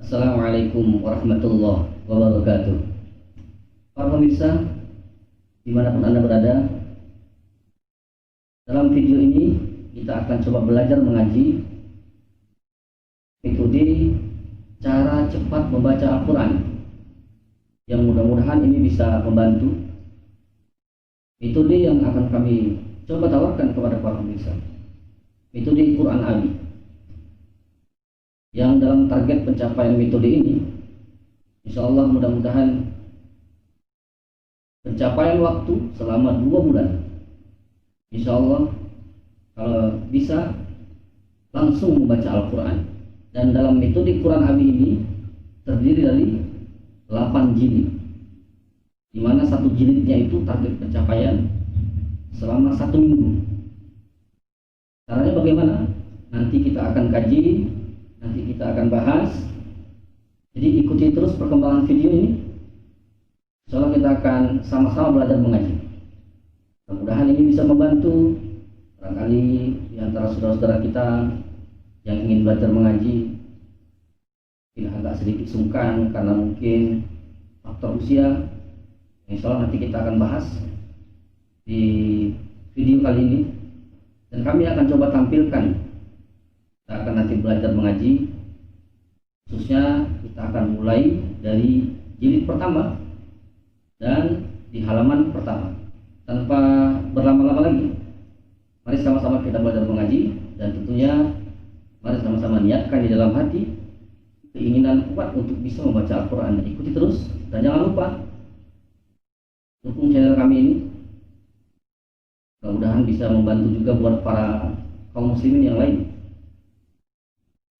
Assalamualaikum warahmatullahi wabarakatuh. Para pemirsa, dimanapun Anda berada, dalam video ini kita akan coba belajar mengaji metode cara cepat membaca Al-Quran, yang mudah-mudahan ini bisa membantu. Metode yang akan kami coba tawarkan kepada para pemirsa, metode Quran Abi, yang dalam target pencapaian metode ini, insya Allah mudah-mudahan pencapaian waktu selama 2 bulan, insya Allah kalau bisa langsung membaca Al-Quran. Dan dalam metode Quran Abi ini terdiri dari 8 jilid, di mana satu jilidnya itu target pencapaian selama 1 minggu. Caranya bagaimana? Nanti kita akan kaji, nanti kita akan bahas. Jadi ikuti terus perkembangan video ini. Insyaallah kita akan sama-sama belajar mengaji. Mudah-mudahan ini bisa membantu barangkali di antara saudara-saudara kita yang ingin belajar mengaji, mungkin agak sedikit sungkan karena mungkin faktor usia. Insyaallah nanti kita akan bahas di video kali ini, dan kami akan coba tampilkan. Kita akan nanti belajar mengaji, khususnya kita akan mulai dari jilid pertama dan di halaman pertama. Tanpa berlama-lama lagi, mari sama-sama kita belajar mengaji, dan tentunya mari sama-sama niatkan di dalam hati keinginan kuat untuk bisa membaca Al-Quran. Ikuti terus, dan jangan lupa dukung channel kami ini. Mudah-mudahan bisa membantu juga buat para kaum muslimin yang lain.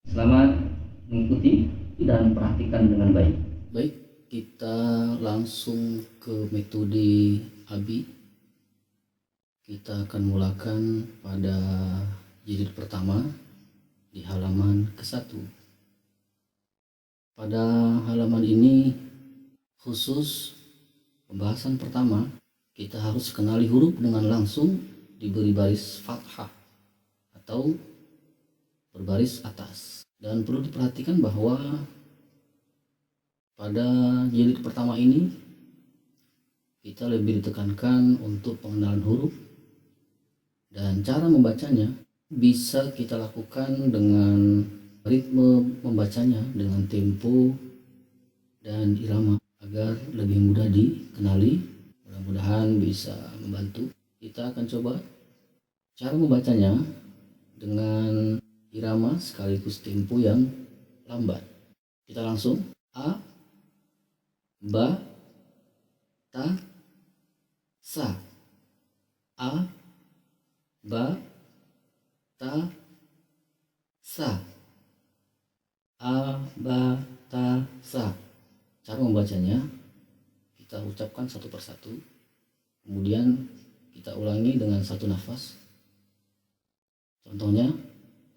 Selamat mengikuti dan perhatikan dengan baik. Baik, kita langsung ke metode Abi. Kita akan mulakan pada jilid pertama di halaman ke-1. Pada halaman ini khusus pembahasan pertama, kita harus kenali huruf dengan langsung diberi baris fathah atau berbaris atas. Dan perlu diperhatikan bahwa pada jilid pertama ini kita lebih ditekankan untuk pengenalan huruf, dan cara membacanya bisa kita lakukan dengan ritme membacanya, dengan tempo dan irama agar lebih mudah dikenali. Mudah-mudahan bisa membantu. Kita akan coba cara membacanya dengan irama sekaligus tempo yang lambat. Kita langsung A, ba, ta, sa. A, ba, ta, sa. A, ba, ta, sa. Cara membacanya kita ucapkan satu persatu, kemudian kita ulangi dengan satu nafas. Contohnya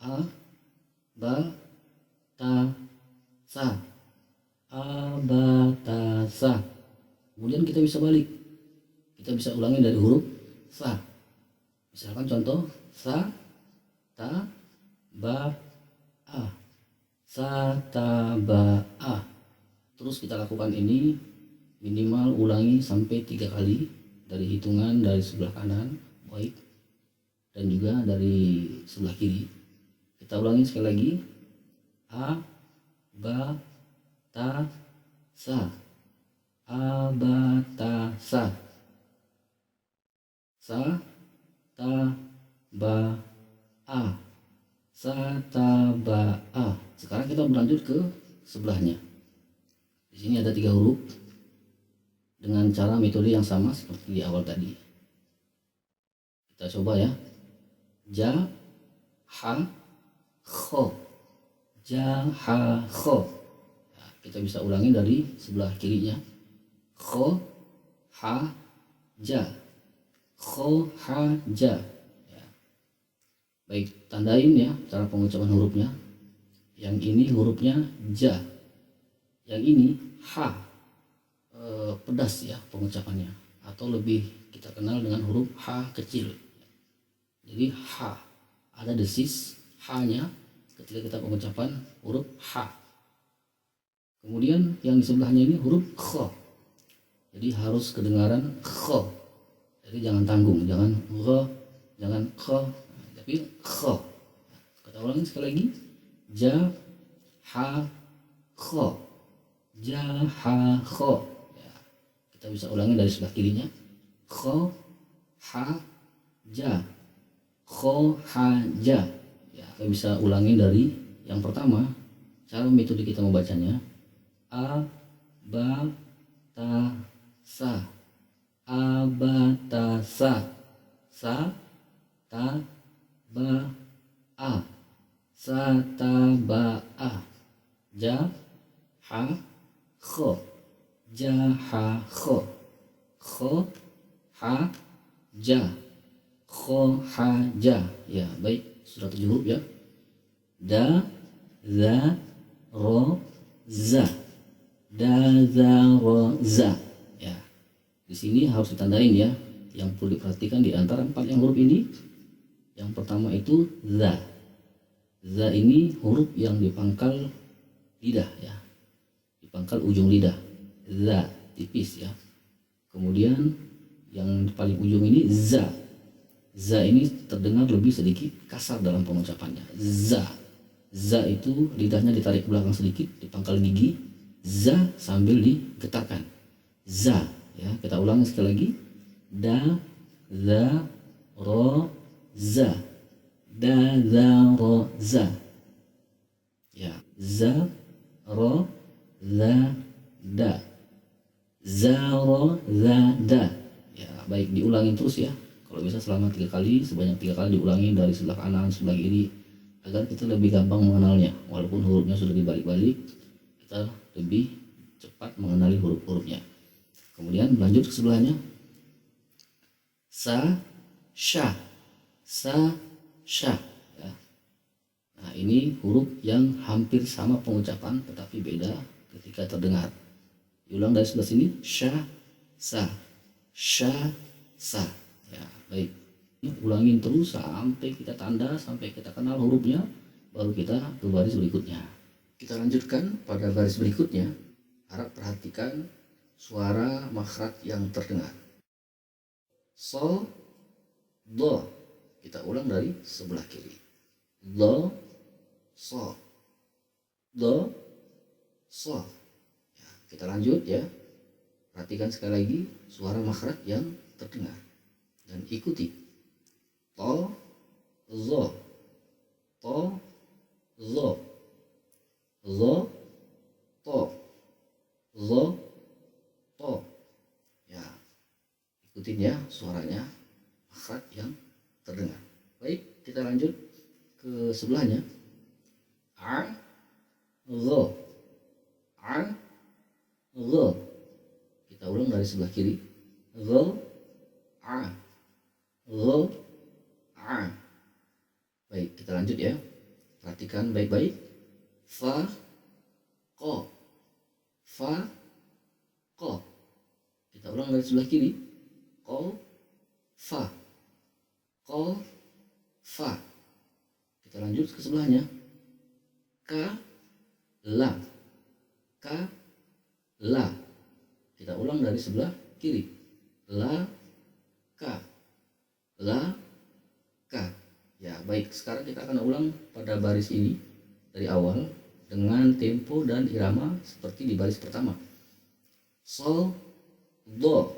A, ba, ta, sa. A, ba, ta, sa. Kemudian kita bisa balik, kita bisa ulangi dari huruf sa. Misalkan contoh sa, ta, ba, a. Sa, ta, ba, a. Terus kita lakukan ini minimal ulangi sampai 3 kali dari hitungan dari sebelah kanan baik dan juga dari sebelah kiri. Kita ulangi sekali lagi. A, ba, ta, sa. A, ba, ta, sa. Sa, ta, ba, a. Sa, ta, ba, a. Sekarang kita berlanjut ke sebelahnya. Di sini ada 3 huruf dengan cara metode yang sama seperti di awal tadi. Kita coba ya. Ja, ha, kho. Ja, ha, kho. Nah, kita bisa ulangi dari sebelah kirinya. Kho, ha, ja. Kho, ha, ja. Ya. Baik, tandain ya cara pengucapan hurufnya. Yang ini hurufnya ja, yang ini ha. Pedas ya pengucapannya, atau lebih kita kenal dengan huruf H kecil. Jadi H, ada desis H-nya ketika kita pengucapan huruf H. Kemudian yang di sebelahnya ini huruf kha. Jadi harus kedengaran kha. Jadi jangan tanggung, jangan gha, jangan kha, tapi kha. Kita ulangi sekali lagi. Ja ha kha. Ja ha kha. Ya, kita bisa ulangi dari sebelah kirinya. Kha ha ja. Kha ha ja. Ya, kita bisa ulangi dari yang pertama. Cara metode kita membacanya: a ba ta sa, abatasa, sa ta ba a, sa ta ba a, ja ha kha, ja ha kha, kha ha ja, kha ha ja. Ya, baik, sudah 7 huruf ya. Da za ro za, da za ro za. Ya, di sini harus ditandain ya. Yang perlu diperhatikan di antara 4 yang huruf ini, yang pertama itu za. Za ini huruf yang dipangkal lidah ya, dipangkal ujung lidah. Za tipis ya. Kemudian yang paling ujung ini za. Za ini terdengar lebih sedikit kasar dalam pengucapannya. Za. Za itu lidahnya ditarik ke belakang sedikit, dipangkal gigi. Za sambil digetarkan. Za. Ya, kita ulangi sekali lagi. Da, za, ro, za. Da, za, ro, za. Ya, za, ro, za, da. Za, ro, za, da. Ya, baik, diulangi terus ya. Kalau bisa selama 3 kali, sebanyak 3 kali diulangi dari sebelah kanan, sebelah kiri, agar kita lebih gampang mengenalnya. Walaupun hurufnya sudah dibalik-balik, kita lebih cepat mengenali huruf-hurufnya. Kemudian lanjut ke sebelahnya. Sa, sha, sa, sha. Ya. Nah, ini huruf yang hampir sama pengucapan tetapi beda ketika terdengar. Diulang dari sebelah sini. Sha, sa, sha, sa. Ya, baik. Ulangin terus sampai kita tanda, sampai kita kenal hurufnya, baru kita ke baris berikutnya. Kita lanjutkan pada baris berikutnya. Harap perhatikan suara makhraj yang terdengar. So, do. Kita ulang dari sebelah kiri. Do, so. Do, so. Ya, kita lanjut ya. Perhatikan sekali lagi suara makhraj yang terdengar dan ikuti. To, zo, to, zo, zo, to, zo, to. Ya, ikutin ya suaranya, makhraj yang terdengar. Baik, kita lanjut ke sebelahnya. A, zo, a, zo. Kita ulang dari sebelah kiri. Zo, a, zo, a. Baik, kita lanjut ya. Perhatikan baik-baik. Fa, ko, fa, ko. Kita ulang dari sebelah kiri. Ko, fa, ko, fa. Kita lanjut ke sebelahnya. Ka, la, ka, la. Kita ulang dari sebelah kiri. La, ka, la, ka. Ya, baik, sekarang kita akan ulang pada baris ini dari awal dengan tempo dan irama seperti di baris pertama. So, do,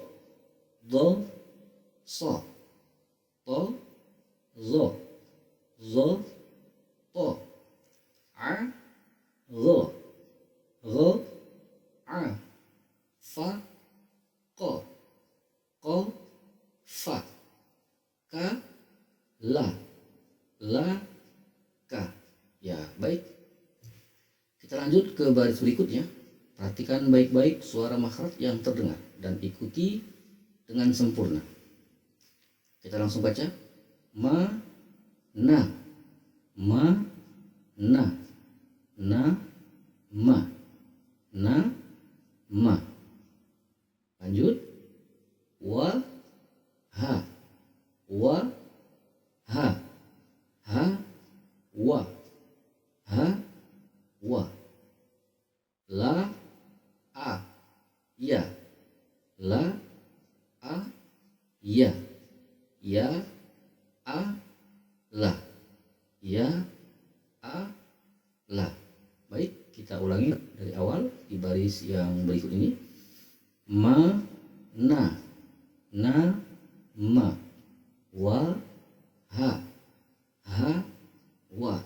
so, to, zo, to, a, zo, a, fa, ko, fa, ka, la, ka. Ya, baik. Kita lanjut ke baris berikutnya. Perhatikan baik-baik suara makhraj yang terdengar dan ikuti dengan sempurna. Kita langsung baca. Ma, na, ma, na, na, ma, na, ma. Lanjut. Wa, ha, wa, ha, ha, wa, ha, wa. la, a, ya, la, a, ya, ya, a, la, ya, a, la. Baik, kita ulangi dari awal di baris yang berikut ini. Ma, na, ma, wa, ha, wa,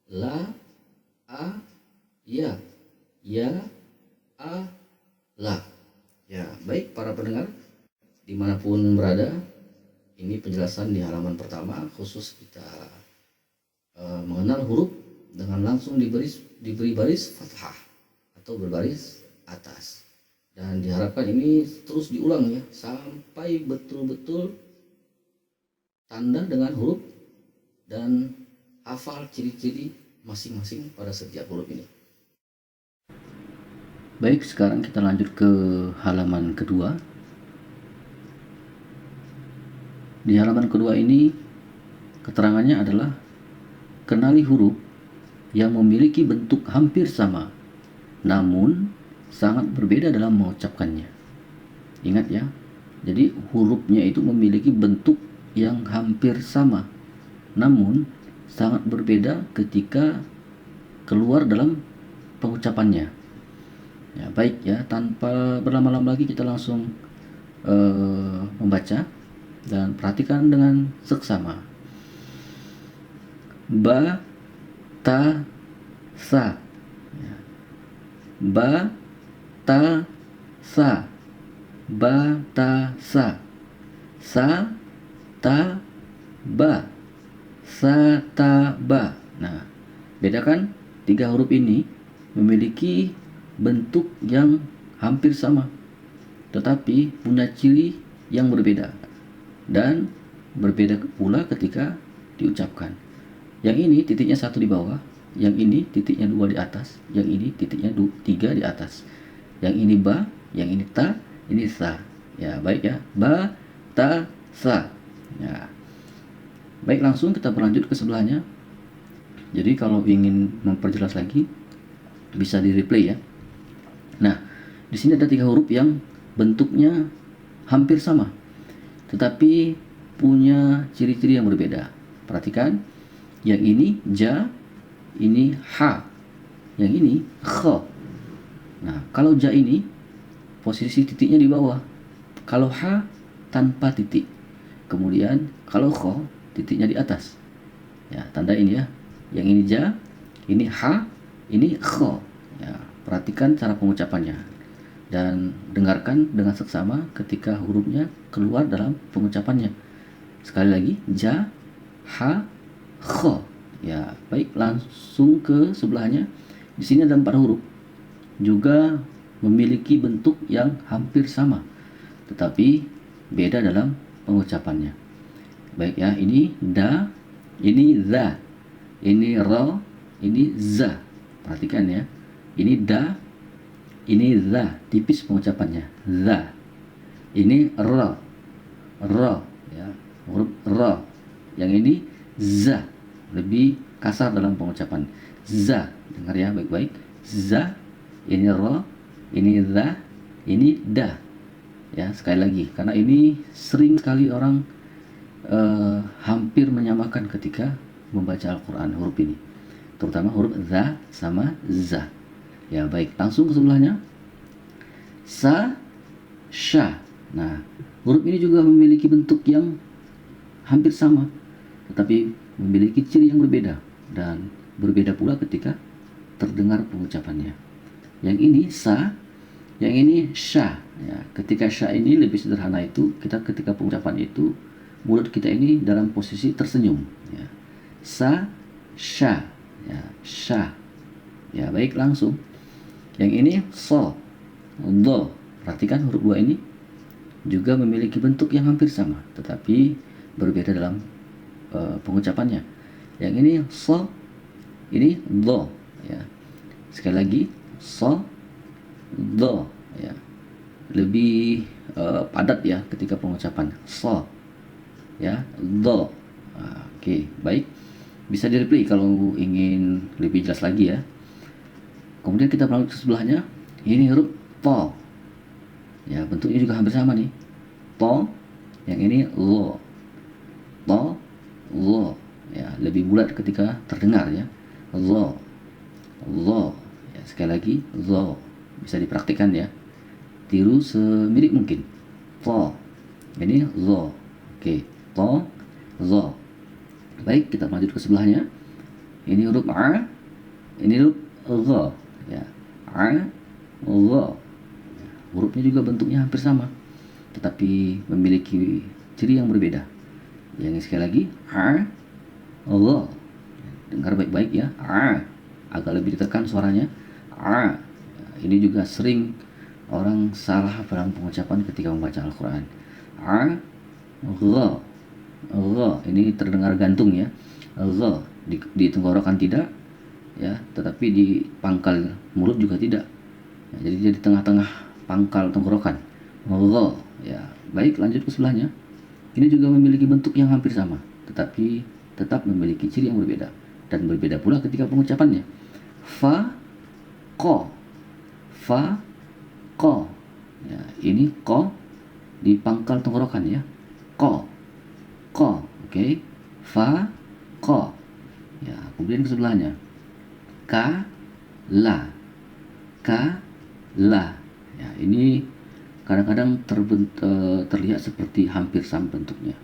la, a, ya, a, la. Ya, baik para pendengar dimanapun berada, ini penjelasan di halaman pertama khusus kita mengenal huruf dengan langsung diberi baris fathah atau berbaris atas, dan diharapkan ini terus diulang ya sampai betul-betul tanda dengan huruf dan hafal ciri-ciri masing-masing pada setiap huruf ini. Baik, sekarang kita lanjut ke halaman kedua. Di halaman kedua ini keterangannya adalah kenali huruf yang memiliki bentuk hampir sama namun sangat berbeda dalam mengucapkannya. Ingat ya, jadi hurufnya itu memiliki bentuk yang hampir sama namun sangat berbeda ketika keluar dalam pengucapannya. Ya, baik ya, tanpa berlama-lama lagi kita langsung membaca dan perhatikan dengan seksama. Ba, ta, sa. Ya. Ba, ta, sa. Ba, ta, sa. Sa, ta, ba. Sa, ta, ba. Nah, bedakan tiga huruf ini memiliki bentuk yang hampir sama tetapi punya ciri yang berbeda dan berbeda pula ketika diucapkan. Yang ini titiknya 1 di bawah, yang ini titiknya 2 di atas, yang ini titiknya 3 di atas. Yang ini ba, yang ini ta, ini sa. Ya, baik ya. Ba, ta, sa. Ya. Baik, langsung kita berlanjut ke sebelahnya. Jadi kalau ingin memperjelas lagi bisa di replay ya. Nah, di sini ada 3 huruf yang bentuknya hampir sama tetapi punya ciri-ciri yang berbeda. Perhatikan, yang ini ja, ini ha, yang ini kho. Nah, kalau ja ini posisi titiknya di bawah, kalau ha tanpa titik, kemudian kalau kho titiknya di atas. Ya, tanda ini ya, yang ini ja, ini ha, ini kho. Ya, perhatikan cara pengucapannya dan dengarkan dengan seksama ketika hurufnya keluar dalam pengucapannya. Sekali lagi, ja, ha, kho. Ya, baik, langsung ke sebelahnya. Di sini ada 4 huruf, juga memiliki bentuk yang hampir sama, tetapi beda dalam pengucapannya. Baik ya, ini da, ini za, ini ro, ini za. Perhatikan ya, ini da, ini za, tipis pengucapannya, za. Ini ro, ya, huruf ro. Yang ini za, lebih kasar dalam pengucapan, za. Dengar ya baik-baik, za. Ini ro, ini za, ini da. Ya, sekali lagi, karena ini sering sekali orang hampir menyamakan ketika membaca Al-Quran huruf ini, terutama huruf za sama za. Ya, baik, langsung ke sebelahnya. Sa, sha. Nah, huruf ini juga memiliki bentuk yang hampir sama, tetapi memiliki ciri yang berbeda dan berbeda pula ketika terdengar pengucapannya. Yang ini sa, yang ini sha. Ya, ketika sha ini lebih sederhana itu, kita ketika pengucapan itu mulut kita ini dalam posisi tersenyum. Ya. Sa, sha. Ya, sha. Ya, baik, langsung. Yang ini so, do. Perhatikan huruf 2 ini juga memiliki bentuk yang hampir sama, tetapi berbeda dalam pengucapannya. Yang ini so, ini do. Ya. Sekali lagi, so, do. Ya. Lebih padat ya ketika pengucapan. So, ya, do. Oke, baik. Bisa di replay kalau ingin lebih jelas lagi ya. Kemudian kita berlanjut ke sebelahnya, ini huruf po. Ya, bentuknya juga hampir sama nih. Po, yang ini lo. Po, lo. Ya, lebih bulat ketika terdengar ya. Lo. Lo. Ya, sekali lagi lo. Bisa dipraktikkan ya. Tiru semirip mungkin. Po. Ini lo. Oke, po, lo. Baik, kita lanjut ke sebelahnya. Ini huruf a, ini huruf gha ya. A, gha. Hurufnya juga bentuknya hampir sama, tetapi memiliki ciri yang berbeda. Yang sekali lagi, a, gha. Dengar baik-baik ya, a. Agak lebih ditekan suaranya, a. Ini juga sering orang salah dalam pengucapan ketika membaca Al-Quran. A, gha. Gha, ini terdengar gantung ya. Gha, di tenggorokan tidak ya, tetapi di pangkal mulut juga tidak. Ya, jadi di tengah-tengah pangkal tenggorokan. Gha, ya. Baik, lanjut ke sebelahnya. Ini juga memiliki bentuk yang hampir sama, tetapi tetap memiliki ciri yang berbeda dan berbeda pula ketika pengucapannya. Fa, ko. Fa, ko. Ya, ini ko di pangkal tenggorokan ya. Ko. Ko, oke. Fa, ko. Ya, kemudian ke sebelahnya. Ka, la. Ka, la. Ya, ini kadang-kadang terlihat seperti hampir sama bentuknya,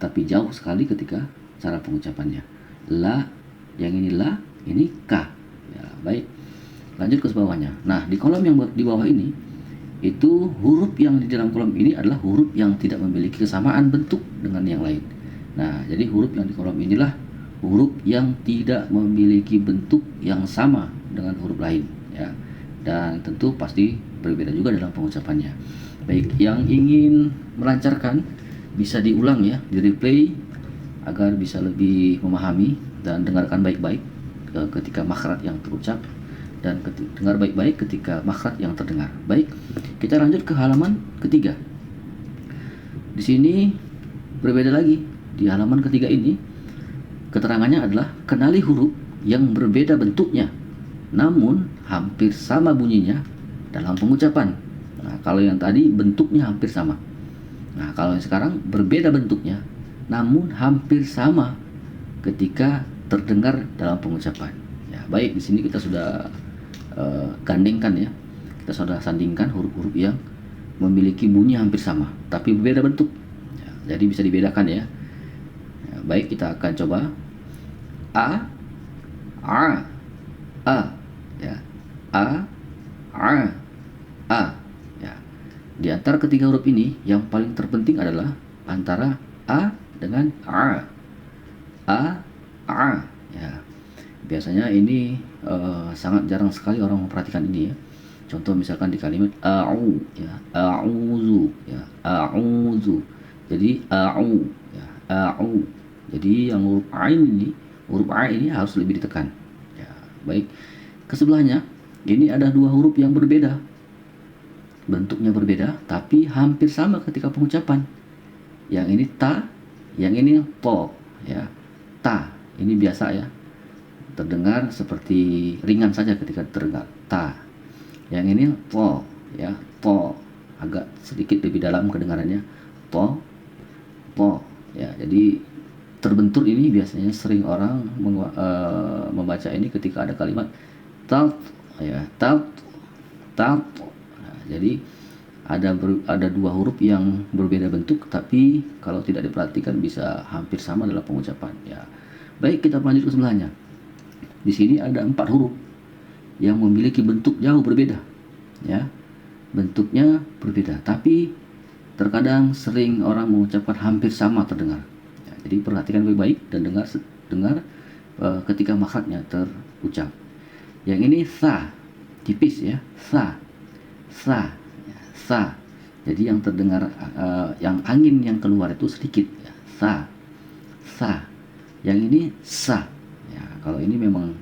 tapi jauh sekali ketika cara pengucapannya. La, yang ini la, ini ka. Ya, baik. Lanjut ke bawahnya. Nah, di kolom yang di bawah ini, itu huruf yang di dalam kolom ini adalah huruf yang tidak memiliki kesamaan bentuk dengan yang lain. Nah, jadi huruf yang di kolom inilah huruf yang tidak memiliki bentuk yang sama dengan huruf lain ya. Dan tentu pasti berbeda juga dalam pengucapannya. Baik, yang ingin melancarkan bisa diulang ya, di replay agar bisa lebih memahami dan dengarkan baik-baik ketika makhraj yang terucap dan dengar baik-baik ketika makhraj yang terdengar. Baik, kita lanjut ke halaman ketiga. Di sini berbeda lagi. Di halaman ketiga ini keterangannya adalah kenali huruf yang berbeda bentuknya namun hampir sama bunyinya dalam pengucapan. Nah, kalau yang tadi bentuknya hampir sama. Nah, kalau yang sekarang berbeda bentuknya namun hampir sama ketika terdengar dalam pengucapan. Ya, baik, di sini kita sudah gandengkan ya. Kita sudah sandingkan huruf-huruf yang memiliki bunyi hampir sama tapi berbeda bentuk. Ya, jadi bisa dibedakan ya. Ya, baik, kita akan coba a, ya, a, ya. Di antara ketiga huruf ini yang paling terpenting adalah antara a dengan a, ya. Biasanya ini sangat jarang sekali orang memperhatikan ini ya. Contoh misalkan di kalimat a'u ya, a'udzu ya, a'udzu. Jadi a'u ya, a'u. Jadi yang huruf a ini harus lebih ditekan. Ya, baik. Ke sebelahnya ini ada dua huruf yang berbeda. Bentuknya berbeda tapi hampir sama ketika pengucapan. Yang ini ta, yang ini to ya. Ta, ini biasa ya. Terdengar seperti ringan saja ketika terdengar ta. Yang ini to ya, to. Agak sedikit lebih dalam kedengarannya. To, to ya. Jadi terbentur ini biasanya sering orang membaca ini ketika ada kalimat tat ya, tat. Nah, jadi ada dua huruf yang berbeda bentuk tapi kalau tidak diperhatikan bisa hampir sama dalam pengucapan ya. Baik, kita lanjut ke sebelahnya. Di sini ada 4 huruf yang memiliki bentuk jauh berbeda ya. Bentuknya berbeda tapi terkadang sering orang mengucapkan hampir sama terdengar. Jadi perhatikan baik-baik dan dengar ketika makhrajnya terucap. Yang ini sa, tipis ya, sa, ya, sa. Jadi yang terdengar yang angin yang keluar itu sedikit ya, sa. Yang ini sa. Ya, kalau ini memang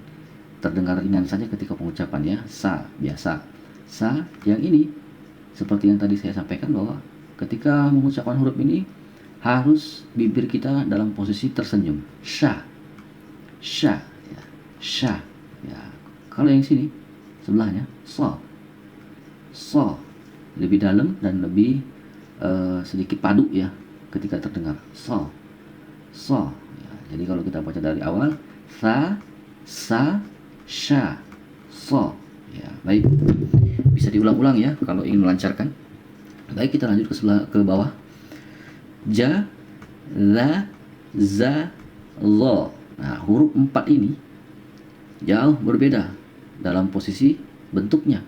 terdengar ringan saja ketika pengucapan ya, sa biasa. Sa. Yang ini seperti yang tadi saya sampaikan bahwa ketika mengucapkan huruf ini harus bibir kita dalam posisi tersenyum. Sya, ya, sya. Ya. Kalau yang sini sebelahnya, so lebih dalam dan lebih sedikit padu ya ketika terdengar, so. Ya, jadi kalau kita baca dari awal, sa, sha, so. Ya, baik. Bisa diulang-ulang ya kalau ingin melancarkan. Baik, kita lanjut ke bawah. Ja, la, za, lo. Nah, huruf 4 ini jauh berbeda dalam posisi bentuknya.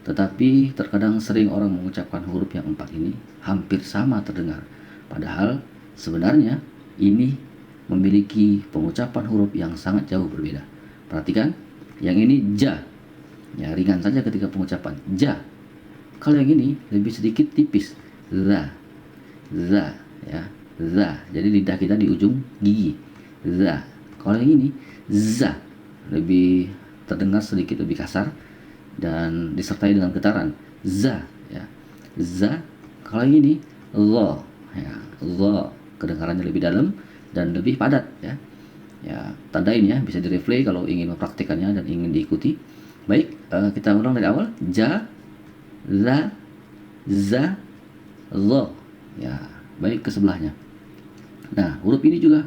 Tetapi terkadang sering orang mengucapkan huruf yang 4 ini hampir sama terdengar. Padahal sebenarnya ini memiliki pengucapan huruf yang sangat jauh berbeda. Perhatikan, yang ini ja. Ya, ringan saja ketika pengucapan, ja. Kalau yang ini lebih sedikit tipis, za, ya, za. Jadi lidah kita di ujung gigi, za. Kalau yang ini, za, lebih terdengar sedikit lebih kasar dan disertai dengan getaran, za, ya, za. Kalau yang ini, lo, ya, lo, kedengarannya lebih dalam dan lebih padat, ya. Ya, tandain ya, bisa direplay kalau ingin mempraktikannya dan ingin diikuti. Baik, kita ulang dari awal. Ja, la, za, lo. Ya, baik, ke sebelahnya. Nah, huruf ini juga,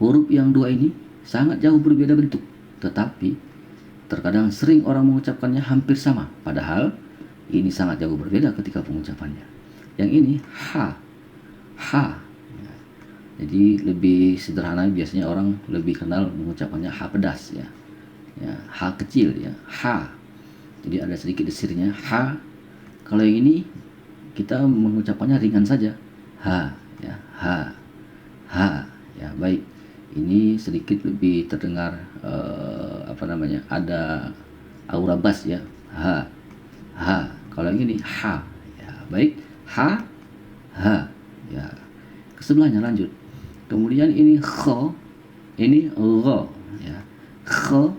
huruf yang dua ini sangat jauh berbeda bentuk, tetapi terkadang sering orang mengucapkannya hampir sama, padahal ini sangat jauh berbeda ketika pengucapannya. Yang ini ha. Ya, jadi lebih sederhana, biasanya orang lebih kenal mengucapkannya ha pedas ya. Ya, ha kecil ya, ha. Jadi ada sedikit desirnya, ha. Kalau yang ini kita mengucapkannya ringan saja, ha, ya, ha. Ya, baik. Ini sedikit lebih terdengar ada aura bass ya, ha. Kalau yang ini ha. Ya, baik, ha. Ya. Ke sebelahnya lanjut. Kemudian ini kho, ini gho, ya. Kho,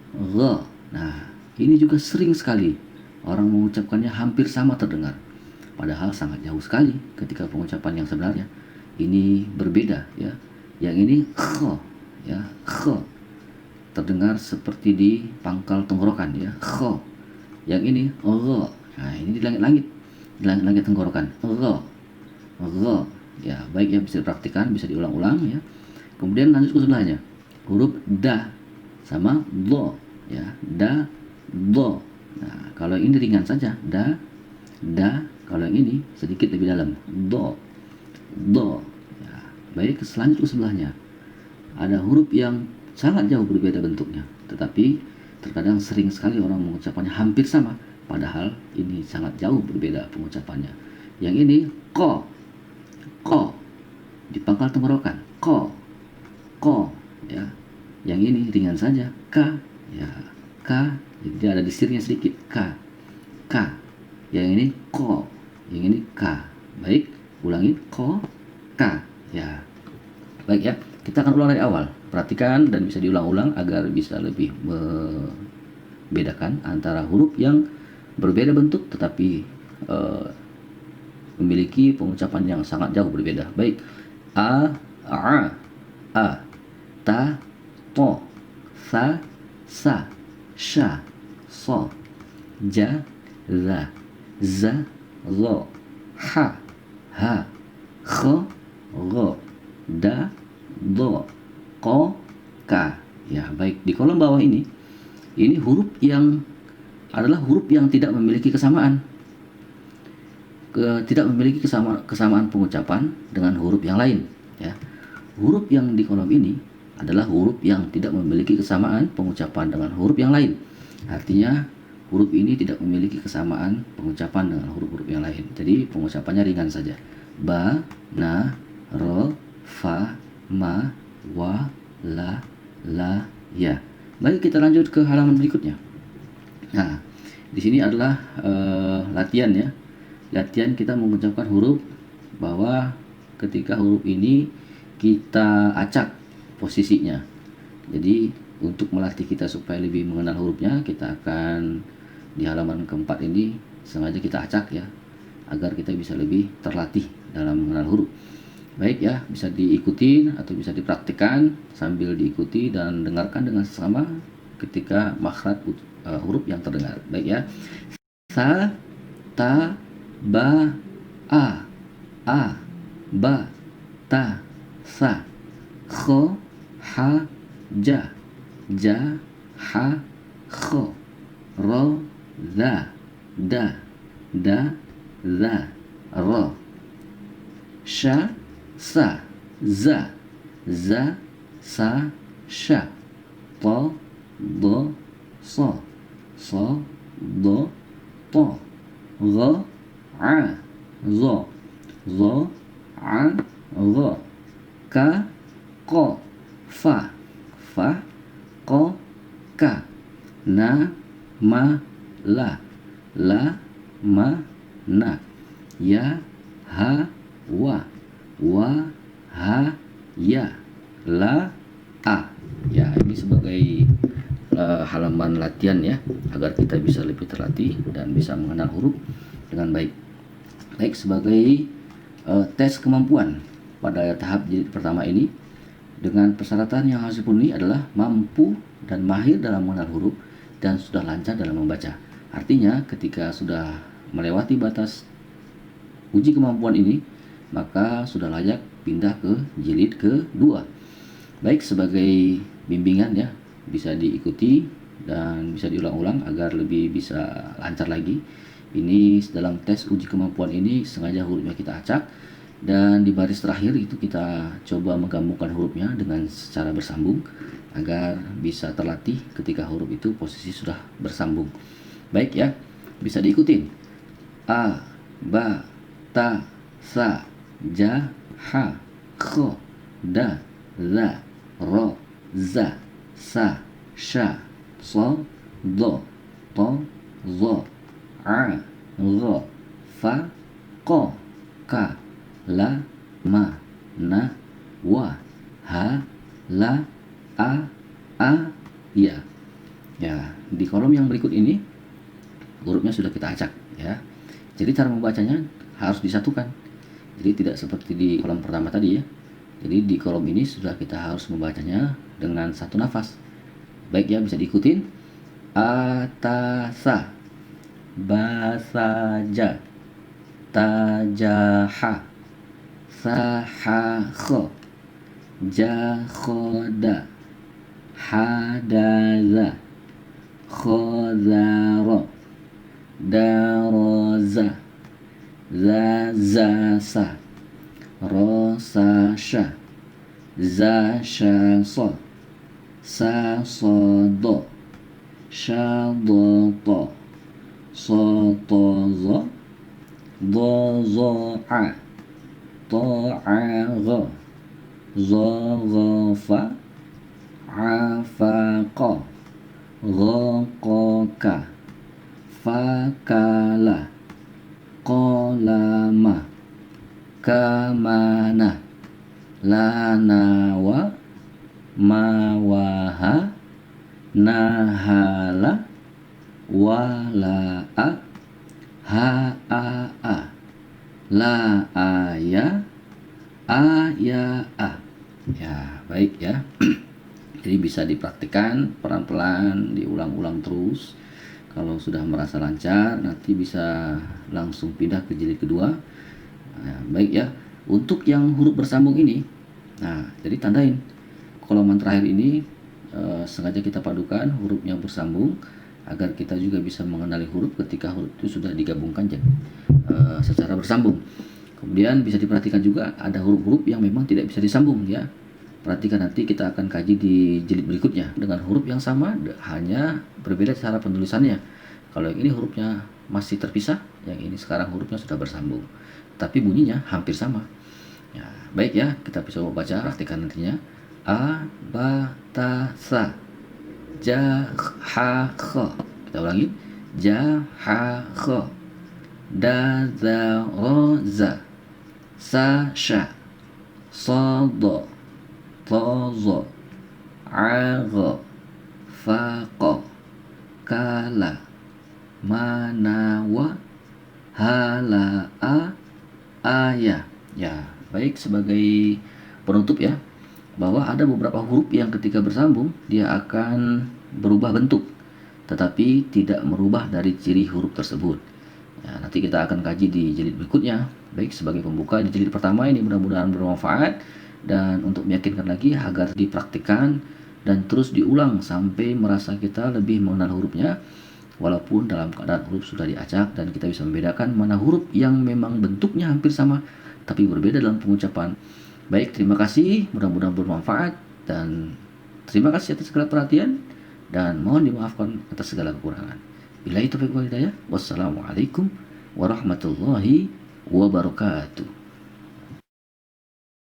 gho. Nah, ini juga sering sekali orang mengucapkannya hampir sama terdengar, padahal sangat jauh sekali ketika pengucapan yang sebenarnya. Ini berbeda ya. Yang ini kho, ya, kho, terdengar seperti di pangkal tenggorokan ya, kho. Yang ini gho. Nah, ini di langit tenggorokan, gho. Ya, baik ya, bisa dipraktikkan, bisa diulang-ulang ya. Kemudian lanjut ke sebelahnya, huruf da sama do ya, da, do. Nah, kalau ini ringan saja, da. Kalau yang ini sedikit lebih dalam, do. Ya, baik, selanjutnya ke sebelahnya ada huruf yang sangat jauh berbeda bentuknya, tetapi terkadang sering sekali orang mengucapkannya hampir sama, padahal ini sangat jauh berbeda pengucapannya. Yang ini ko di pangkal tenggorokan, ko ya. Yang ini ringan saja, ka ya, ka. Jadi dia ada desirnya sedikit, ka. Yang ini ko, yang ini ka. Baik, ulangin, ko, ka ya. Baik ya, kita akan ulang dari awal. Perhatikan dan bisa diulang-ulang agar bisa lebih membedakan antara huruf yang berbeda bentuk tetapi memiliki pengucapan yang sangat jauh berbeda. Baik, a, ta, to, sa, sha, so, ja, za, lo, ha, kho, gho, da, do, ko, ka. Ya, baik, di kolom bawah ini huruf yang adalah huruf yang tidak memiliki kesamaan. Tidak memiliki kesamaan pengucapan dengan huruf yang lain ya. Huruf yang di kolom ini adalah huruf yang tidak memiliki kesamaan pengucapan dengan huruf yang lain. Artinya huruf ini tidak memiliki kesamaan pengucapan dengan huruf-huruf yang lain. Jadi pengucapannya ringan saja. Ba, na, ro, fa, ma, wa, la, ya. Baik, kita lanjut ke halaman berikutnya. Nah, di sini adalah latihan ya. Latihan kita mengucapkan huruf, bahwa ketika huruf ini kita acak posisinya. Jadi untuk melatih kita supaya lebih mengenal hurufnya, kita akan di halaman keempat ini sengaja kita acak ya, agar kita bisa lebih terlatih dalam mengenal huruf. Baik ya, bisa diikuti atau bisa dipraktikkan sambil diikuti dan dengarkan dengan sesama ketika makhraj huruf yang terdengar. Baik ya. Sa, ta, ba, a, ba, ta, sa, kho, ha, ja, ha, kho, ro, za, da, za, ro, sha, sa, za, sa, sha, to, do, so, do, to, gho, a, zo, a, gho, ka, ko, fa, ko, ka, na, ma, la, ma, na, ya, ha, wa, ha, ya, la, a. Ya, ini sebagai halaman latihan ya, agar kita bisa lebih terlatih dan bisa mengenal huruf dengan baik. Baik, sebagai tes kemampuan pada tahap jilid pertama ini, dengan persyaratan yang harus dipenuhi adalah mampu dan mahir dalam mengenal huruf dan sudah lancar dalam membaca. Artinya ketika sudah melewati batas uji kemampuan ini, maka sudah layak pindah ke jilid kedua. Baik, sebagai bimbingan ya, bisa diikuti dan bisa diulang-ulang agar lebih bisa lancar lagi. Ini dalam tes uji kemampuan ini sengaja hurufnya kita acak, dan di baris terakhir itu kita coba menggabungkan hurufnya dengan secara bersambung agar bisa terlatih ketika huruf itu posisi sudah bersambung. Baik ya, bisa diikutin. A, ba, ta, sa, ja, ha, kho, da, za, ro, za, sa, sha, so, do, to, zo, a, gho, fa, ko, ka, la, ma, na, wa, ha, la, a, ya. Ya, di kolom yang berikut ini hurufnya sudah kita acak ya. Jadi cara membacanya harus disatukan. Jadi tidak seperti di kolom pertama tadi ya. Jadi di kolom ini sudah kita harus membacanya dengan satu nafas. Baik ya, bisa diikutin. Atasa, basaja, tajaha, sahakho, jakhoda, hadaza, khozaro, daroza, zazasa, rosasha, zashaso, sasodo, shadoto, sotozo, dozo'a, to'ago, zogofa, afaqo, ghoqoka, fakala, kolama, kamana, lanawa, mawaha, nahala, wala'a, haa'a, la'aya, aya'a. Ya, baik ya. Jadi bisa dipraktikkan pelan-pelan, diulang-ulang terus. Kalau sudah merasa lancar, nanti bisa langsung pindah ke jilid kedua. Nah, baik ya. Untuk yang huruf bersambung ini, nah jadi tandain koloman terakhir ini sengaja kita padukan hurufnya bersambung agar kita juga bisa mengenali huruf ketika huruf itu sudah digabungkan secara bersambung. Kemudian bisa diperhatikan juga ada huruf-huruf yang memang tidak bisa disambung ya. Perhatikan, nanti kita akan kaji di jilid berikutnya dengan huruf yang sama, hanya berbeda cara penulisannya. Kalau yang ini hurufnya masih terpisah, yang ini sekarang hurufnya sudah bersambung, tapi bunyinya hampir sama. Ya, baik ya, kita bisa membaca, praktikan nantinya. A, ba, ta, sa, ja, ha, kho. Kita ulangi. Ja, ha, kho, da, za, ro, za, sa, sha, so, do, to, zo, a, gho, fa, ko, ka, la, ma, na, wa, ha, la, a, ya. Ya, baik, sebagai penutup ya, bahwa ada beberapa huruf yang ketika bersambung dia akan berubah bentuk. tetapi tidak merubah dari ciri huruf tersebut. Ya, nanti kita akan kaji di jilid berikutnya. Baik, sebagai pembuka di jilid pertama ini mudah-mudahan bermanfaat, dan untuk meyakinkan lagi agar dipraktikkan dan terus diulang sampai merasa kita lebih mengenal hurufnya, walaupun dalam keadaan huruf sudah diacak, dan kita bisa membedakan mana huruf yang memang bentuknya hampir sama tapi berbeda dalam pengucapan. Baik, terima kasih, mudah-mudahan bermanfaat, dan terima kasih atas segala perhatian, dan mohon dimaafkan atas segala kekurangan. Billahi taufiq wal hidayah. Wassalamualaikum warahmatullahi wabarakatuh.